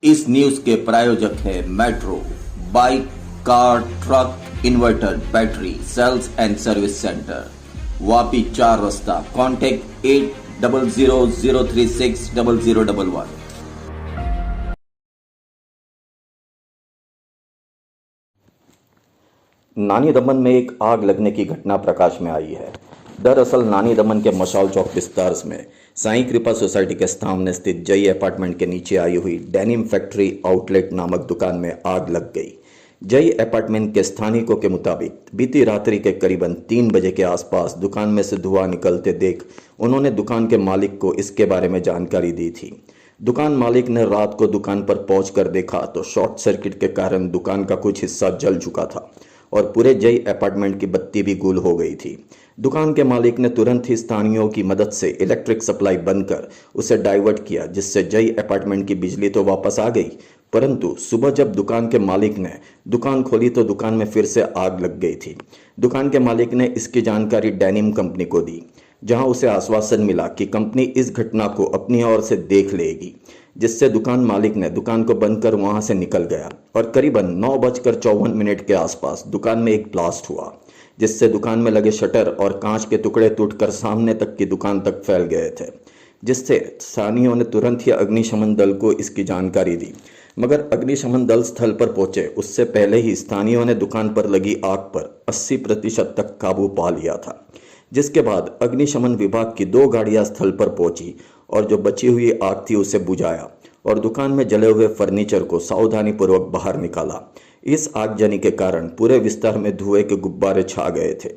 इस न्यूज के प्रायोजक है metro bike, car, truck, inverter, battery, sales and service centre, Vapi 4 रस्ता। कॉन्टेक्ट 8000360011। नानी दमन में एक आग लगने की घटना प्रकाश में आई है। दरअसल नानी दमन के मशाल चौक विस्तार में साईं कृपा सोसाइटी के सामने स्थित जई अपार्टमेंट के नीचे आई हुई डेनिम फैक्ट्री आउटलेट नामक दुकान में आग लग गई। जई अपार्टमेंट के स्थानिकों के मुताबिक बीती रात्रि के करीबन 3 बजे के आसपास दुकान में से धुआं निकलते देख उन्होंने दुकान के मालिक को इसके बारे में जानकारी दी थी। दुकान मालिक ने रात को दुकान पर पहुंचकर देखा तो शॉर्ट सर्किट के कारण दुकान का कुछ हिस्सा जल चुका था और पूरे जई अपार्टमेंट की बत्ती भी गुल हो गई थी। दुकान के मालिक ने तुरंत ही स्थानीयों की मदद से इलेक्ट्रिक सप्लाई बंद कर उसे डाइवर्ट किया, जिससे जई अपार्टमेंट की बिजली तो वापस आ गई, परंतु सुबह जब दुकान के मालिक ने दुकान खोली तो दुकान में फिर से आग लग गई थी। दुकान के मालिक ने इसकी जानकारी डेनिम कंपनी को दी, जहां उसे आश्वासन मिला कि कंपनी इस घटना को अपनी ओर से देख लेगी, जिससे दुकान मालिक ने दुकान को बंद कर वहां से निकल गया और करीबन 9:54 के आसपास दुकान में एक ब्लास्ट हुआ, जिससे दुकान में लगे शटर और कांच के टुकड़े टूटकर सामने तक की दुकान तक फैल गए थे, जिससे स्थानीयोयों ने तुरंत ही अग्निशमन दल को इसकी जानकारी दी। मगर अग्निशमन दल स्थल पर पहुंचे उससे पहले ही स्थानीयों ने दुकान पर लगी आग पर 80% तक काबू पा लिया था, जिसके बाद अग्निशमन विभाग की 2 गाड़ियां स्थल पर पहुंची और जो बची हुई आग थी उसे बुझाया और दुकान में जले हुए फर्नीचर को सावधानीपूर्वक बाहर निकाला। इस आगजनी के कारण पूरे विस्तार में धुएं के गुब्बारे छा गए थे।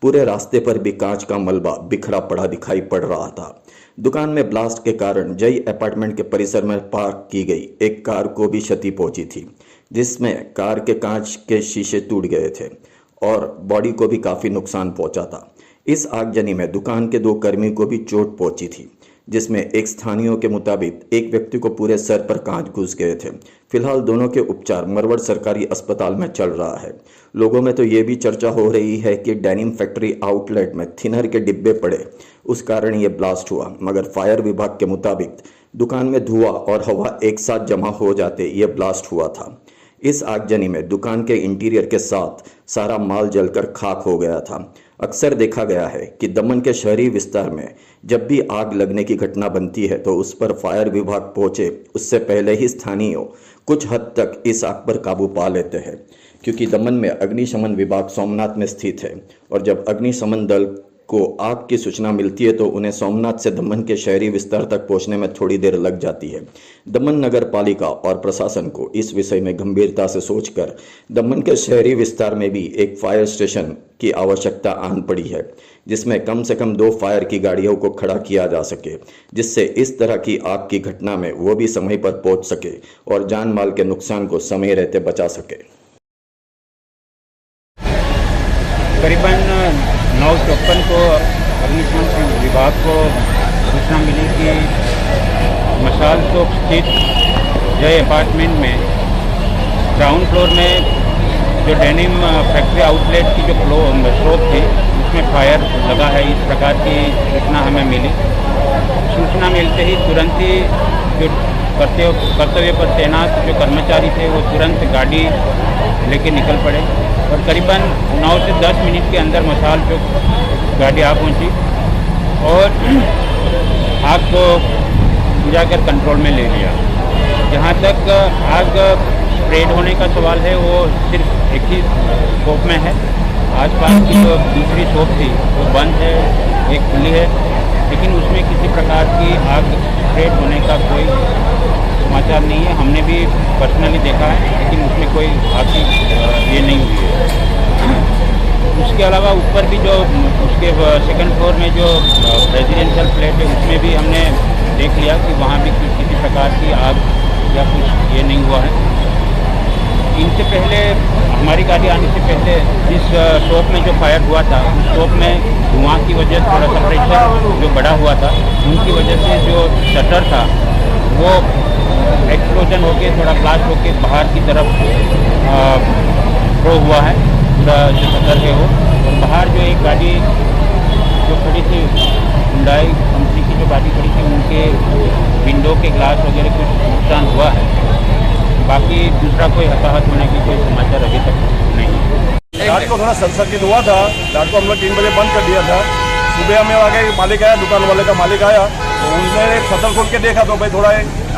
पूरे रास्ते पर भी कांच का मलबा बिखरा पड़ा दिखाई पड़ रहा था। दुकान में ब्लास्ट के कारण जई अपार्टमेंट के परिसर में पार्क की गई एक कार को भी क्षति पहुंची थी, जिसमें कार के कांच के शीशे टूट गए थे और बॉडी को भी काफी नुकसान पहुंचा था। इस आगजनी में दुकान के 2 कर्मी को भी चोट पहुंची थी, जिसमें एक स्थानीयों के मुताबिक एक व्यक्ति को पूरे सर पर कांच घुस गए थे। फिलहाल दोनों के उपचार मरवड़ सरकारी अस्पताल में चल रहा है। लोगों में तो ये भी चर्चा हो रही है कि डेनिम फैक्ट्री आउटलेट में थिनर के डिब्बे पड़े, उस कारण ये ब्लास्ट हुआ, मगर फायर विभाग के मुताबिक दुकान में धुआं और हवा एक साथ जमा हो जाते ये ब्लास्ट हुआ था। इस आगजनी में दुकान के इंटीरियर के साथ सारा माल जलकर खाक हो गया था। अक्सर देखा गया है कि दमन के शहरी विस्तार में जब भी आग लगने की घटना बनती है तो उस पर फायर विभाग पहुंचे उससे पहले ही स्थानीय कुछ हद तक इस आग पर काबू पा लेते हैं, क्योंकि दमन में अग्निशमन विभाग सोमनाथ में स्थित है और जब अग्निशमन दल को आग की सूचना मिलती है तो उन्हें सोमनाथ से दमन के शहरी विस्तार तक पहुंचने में थोड़ी देर लग जाती है। दमन नगर पालिका और प्रशासन को इस विषय में गंभीरता से सोचकर दमन के शहरी विस्तार में भी एक फायर स्टेशन की आवश्यकता आन पड़ी है, जिसमें कम से कम 2 फायर की गाड़ियों को खड़ा किया जा सके, जिससे इस तरह की आग की घटना में वो भी समय पर पहुंच सके और जान माल के नुकसान को समय रहते बचा सके। करीबन 9:54 को अग्निशमन विभाग को सूचना मिली कि मशाल चौक स्थित जय अपार्टमेंट में ग्राउंड फ्लोर में जो डेनिम फैक्ट्री आउटलेट की जो शॉप थी उसमें फायर लगा है, इस प्रकार की सूचना हमें मिली। सूचना मिलते ही तुरंत ही जो कर्तव्य पर तैनात जो कर्मचारी थे वो तुरंत गाड़ी लेके निकल पड़े और करीबन 9 से 10 मिनट के अंदर मशाल चौक गाड़ी आ पहुंची और आग को बुझाकर कंट्रोल में ले लिया। जहां तक आग स्प्रेड होने का सवाल है वो सिर्फ एक ही शॉप में है। आसपास की जो दूसरी शॉप थी वो बंद है, एक खुली है, लेकिन उसमें किसी प्रकार की आग स्प्रेड होने का कोई समाचार नहीं है। हमने भी पर्सनली देखा है, लेकिन उसमें कोई आग की ये नहीं हुई है। उसके अलावा ऊपर भी जो उसके 2nd फ्लोर में जो रेजिडेंशियल फ्लैट है उसमें भी हमने देख लिया कि वहाँ भी किसी प्रकार की आग या कुछ ये नहीं हुआ है। इनसे पहले हमारी गाड़ी आने से पहले जिस शॉप में जो फायर हुआ था उस शॉप में धुआं की वजह से थोड़ा सा प्रेशर जो बढ़ा हुआ था, उनकी वजह से जो शटर था वो एक्सप्लोजन होके थोड़ा ब्लास्ट होके बाहर की तरफ थ्रो हुआ है पूरा जो शटर है वो। और बाहर जो एक गाड़ी जो खड़ी थी हुंडई कंपनी की जो गाड़ी खड़ी थी उनके विंडो के ग्लास वगैरह कुछ नुकसान हुआ है। दूसरा कोई हताहत होने की कोई समाचार अभी तक नहीं है। रात को थोड़ा सर्किट हुआ था, रात को हम लोग 3 बजे बंद कर दिया था। सुबह हमें आगे मालिक आया, दुकान वाले का मालिक आया, तो उनने शटर खोल के देखा तो भाई थोड़ा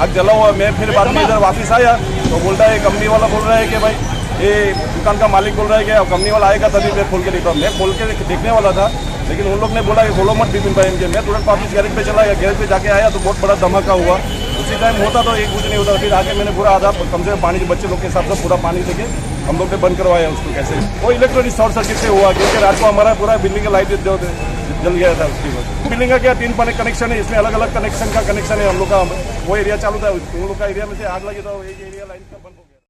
आग जला हुआ। मैं फिर बाद में इधर वापस आया तो बोलता है कंपनी वाला बोल रहा है कि भाई ये दुकान का मालिक बोल रहा है कि कंपनी वाला आएगा तभी मैं खोल के देखता हूँ। मैं खोल के देखने वाला था, लेकिन उन लोग ने बोला कि खोलो मत बिपिन भाई इनके। मैं तुरंत वापस गैरेज पे चला गया, गैरेज पे जाके आया तो बहुत बड़ा धमाका हुआ। उसी टाइम होता तो एक कुछ नहीं होता। फिर आके मैंने पूरा आधा कम से कम पानी, बच्चे लोग के हिसाब से पूरा पानी लेके हम लोग ने बंद करवाया उसको। कैसे वो इलेक्ट्रॉनिक शॉर्ट सर्किट से हुआ, क्योंकि रात को हमारा पूरा बिल्डिंग का लाइट जल गया था उसकी वजह। बिल्डिंग का क्या 3 कनेक्शन है, इसमें अलग अलग कनेक्शन है हम लोग का। वो एरिया चालू था, उन लोग का एरिया में से आग लगी तो एक एरिया लाइन का बंद।